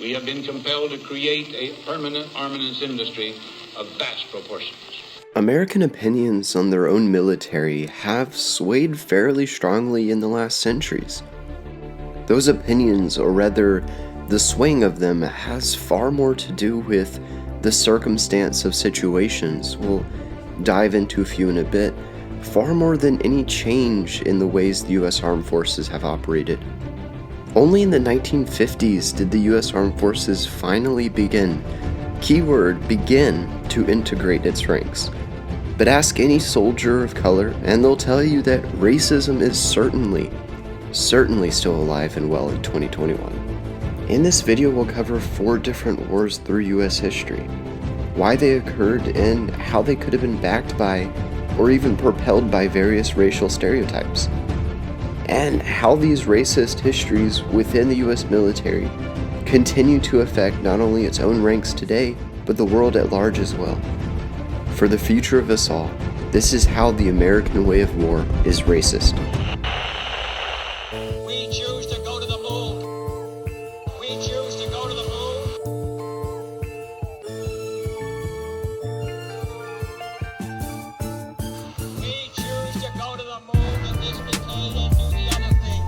We have been compelled to create a permanent armaments industry of vast proportions. American opinions on their own military have swayed fairly strongly in the last centuries. Those opinions, or rather, the swaying of them, has far more to do with the circumstance of situations. We'll dive into a few in a bit, far more than any change in the ways the U.S. Armed Forces have operated. Only in the 1950s did the U.S. Armed Forces finally begin, keyword begin, to integrate its ranks. But ask any soldier of color and they'll tell you that racism is certainly still alive and well in 2021. In this video we'll cover 4 different wars through U.S. history, why they occurred and how they could have been backed by or even propelled by various racial stereotypes, and how these racist histories within the U.S. military continue to affect not only its own ranks today, but the world at large as well. For the future of us all, this is how the American way of war is racist. We choose to go to the moon. We choose to go to the moon. We choose to go to the moon in this decade and do the other thing.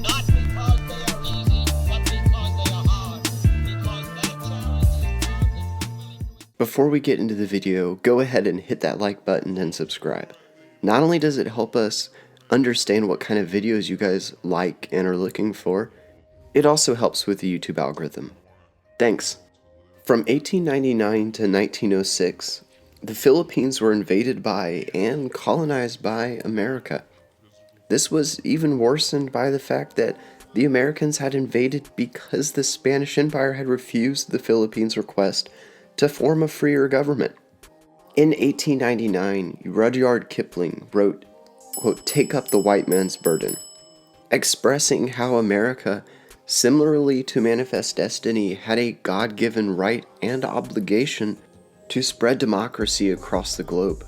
Not because they are easy, but because they are hard. Because that challenge is one that we're willing to. Before we get into the video, go ahead and hit that like button and subscribe. Not only does it help us understand what kind of videos you guys like and are looking for, it also helps with the YouTube algorithm. Thanks. From 1899 to 1906, the Philippines were invaded by and colonized by America. This was even worsened by the fact that the Americans had invaded because the Spanish Empire had refused the Philippines' request to form a freer government. In 1899, Rudyard Kipling wrote, quote, "Take up the white man's burden," expressing how America, similarly to Manifest Destiny, had a God-given right and obligation to spread democracy across the globe.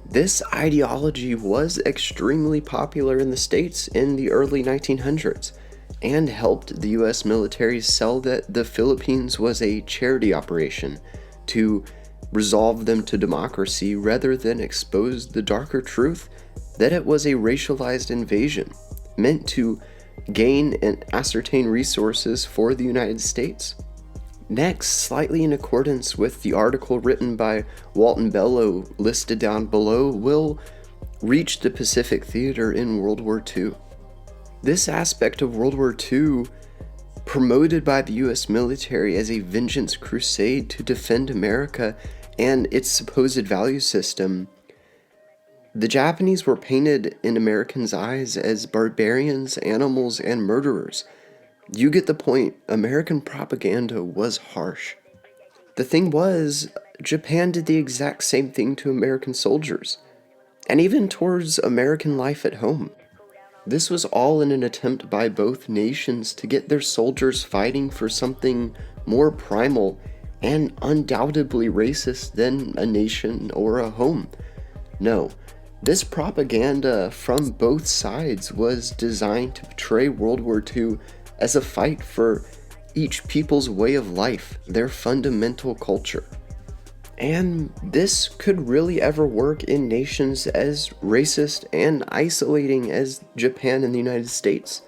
This ideology was extremely popular in the States in the early 1900s and helped the US military sell that the Philippines was a charity operation to resolve them to democracy rather than expose the darker truth that it was a racialized invasion meant to gain and ascertain resources for the United States. Next, slightly in accordance with the article written by Walton Bellow listed down below, we'll reach the Pacific Theater in World War II. This aspect of World War II, promoted by the US military as a vengeance crusade to defend America and its supposed value system, the Japanese were painted in Americans' eyes as barbarians, animals, and murderers. You get the point. American propaganda was harsh. The thing was, Japan did the exact same thing to American soldiers, and even towards American life at home. This was all in an attempt by both nations to get their soldiers fighting for something more primal and undoubtedly racist than a nation or a home. No, this propaganda from both sides was designed to portray World War II as a fight for each people's way of life, their fundamental culture. And this could really ever work in nations as racist and isolating as Japan and the United States.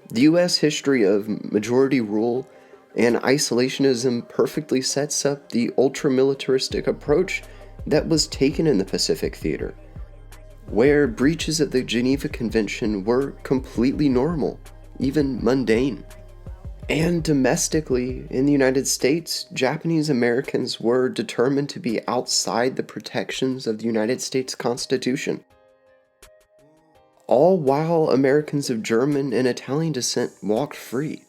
The US history of majority rule and isolationism perfectly sets up the ultra-militaristic approach that was taken in the Pacific Theater, where breaches of the Geneva Convention were completely normal, even mundane. And domestically, in the United States, Japanese Americans were determined to be outside the protections of the United States Constitution. All while Americans of German and Italian descent walked free.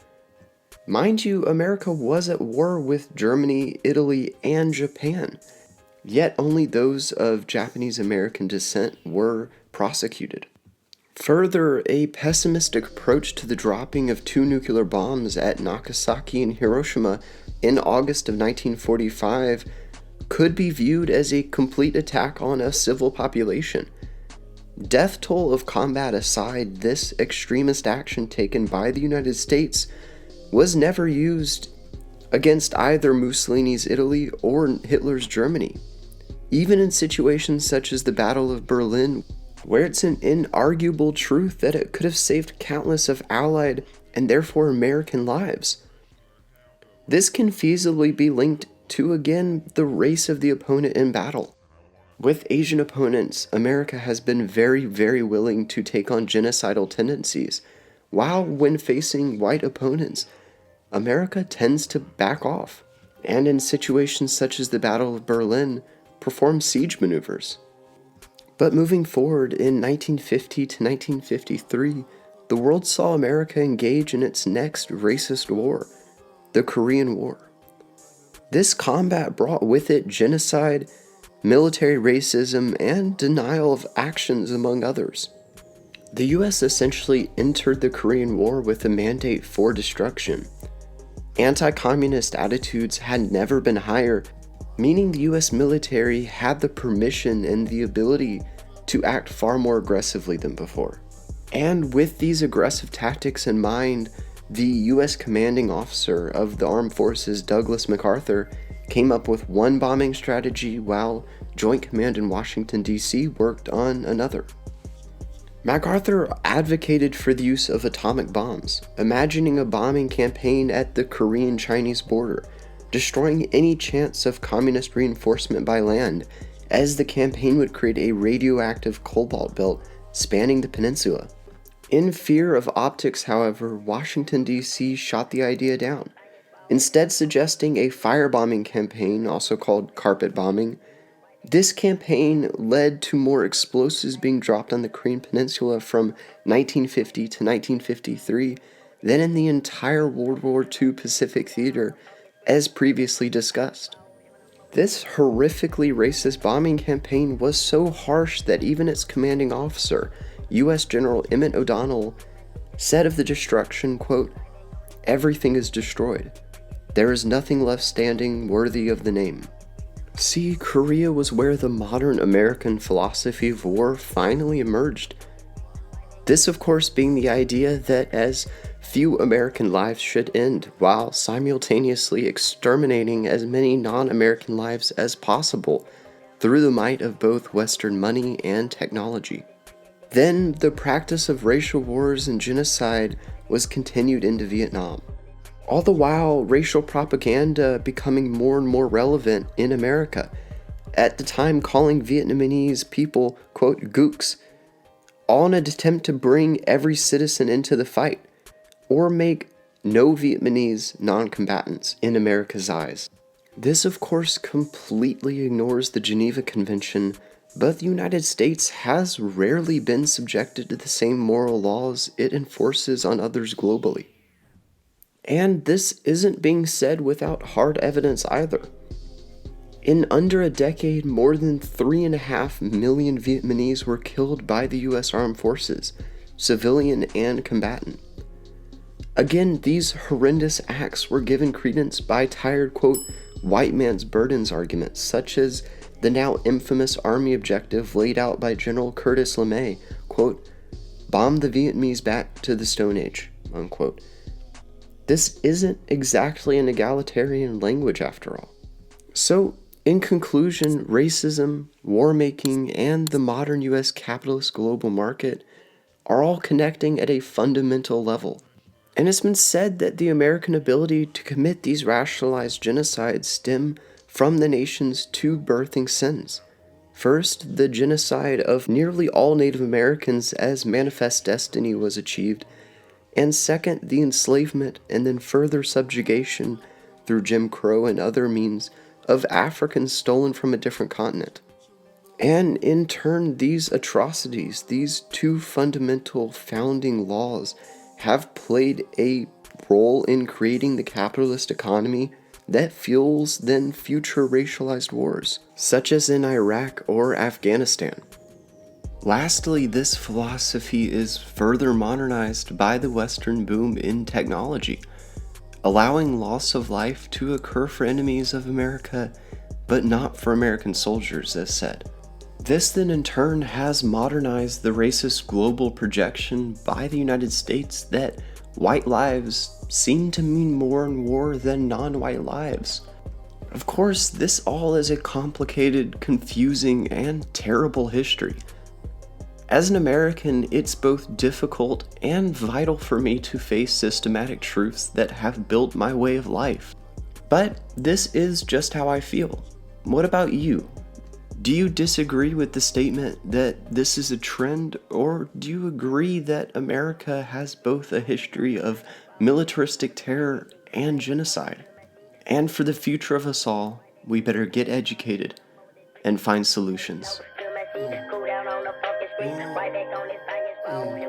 Mind you, America was at war with Germany, Italy, and Japan, yet only those of Japanese American descent were prosecuted. Further, a pessimistic approach to the dropping of 2 nuclear bombs at Nagasaki and Hiroshima in August of 1945 could be viewed as a complete attack on a civil population. Death toll of combat aside, this extremist action taken by the United States was never used against either Mussolini's Italy or Hitler's Germany. Even in situations such as the Battle of Berlin, where it's an inarguable truth that it could have saved countless of Allied and therefore American lives. This can feasibly be linked to, again, the race of the opponent in battle. With Asian opponents, America has been very, very willing to take on genocidal tendencies, while when facing white opponents, America tends to back off, and in situations such as the Battle of Berlin, perform siege maneuvers. But moving forward, in 1950 to 1953, the world saw America engage in its next racist war, the Korean War. This combat brought with it genocide, military racism, and denial of actions, among others. The US essentially entered the Korean War with a mandate for destruction. Anti-communist attitudes had never been higher, meaning the US military had the permission and the ability to act far more aggressively than before. And with these aggressive tactics in mind, the US commanding officer of the armed forces, Douglas MacArthur, came up with one bombing strategy while Joint Command in Washington, D.C. worked on another. MacArthur advocated for the use of atomic bombs, imagining a bombing campaign at the Korean-Chinese border, destroying any chance of communist reinforcement by land, as the campaign would create a radioactive cobalt belt spanning the peninsula. In fear of optics, however, Washington, D.C. shot the idea down, instead suggesting a firebombing campaign, also called carpet bombing. This campaign led to more explosives being dropped on the Korean Peninsula from 1950 to 1953 than in the entire World War II Pacific theater, as previously discussed. This horrifically racist bombing campaign was so harsh that even its commanding officer, U.S. General Emmett O'Donnell, said of the destruction, quote, "Everything is destroyed. There is nothing left standing worthy of the name." See, Korea was where the modern American philosophy of war finally emerged. This, of course, being the idea that as few American lives should end, while simultaneously exterminating as many non-American lives as possible through the might of both Western money and technology. Then, the practice of racial wars and genocide was continued into Vietnam. All the while, racial propaganda becoming more and more relevant in America, at the time calling Vietnamese people, quote, gooks, all in an attempt to bring every citizen into the fight, or make no Vietnamese non-combatants in America's eyes. This, of course, completely ignores the Geneva Convention, but the United States has rarely been subjected to the same moral laws it enforces on others globally. And this isn't being said without hard evidence either. In under a decade, more than 3.5 million Vietnamese were killed by the U.S. Armed Forces, civilian and combatant. Again, these horrendous acts were given credence by tired, quote, white man's burdens arguments, such as the now infamous Army objective laid out by General Curtis LeMay, quote, "Bomb the Vietnamese back to the Stone Age," unquote. This isn't exactly an egalitarian language after all. So, in conclusion, racism, war-making, and the modern US capitalist global market are all connecting at a fundamental level. And it's been said that the American ability to commit these rationalized genocides stem from the nation's two birthing sins. First, the genocide of nearly all Native Americans as Manifest Destiny was achieved, and second, the enslavement and then further subjugation through Jim Crow and other means of Africans stolen from a different continent. And in turn, these atrocities, these two fundamental founding laws, have played a role in creating the capitalist economy that fuels then future racialized wars, such as in Iraq or Afghanistan. Lastly, this philosophy is further modernized by the Western boom in technology, allowing loss of life to occur for enemies of America, but not for American soldiers, as said. This then in turn has modernized the racist global projection by the United States that white lives seem to mean more in war than non-white lives. Of course, this all is a complicated, confusing, and terrible history. As an American, it's both difficult and vital for me to face systematic truths that have built my way of life. But this is just how I feel. What about you? Do you disagree with the statement that this is a trend, or do you agree that America has both a history of militaristic terror and genocide? And for the future of us all, we better get educated and find solutions. Right back on this thing, it's wrong.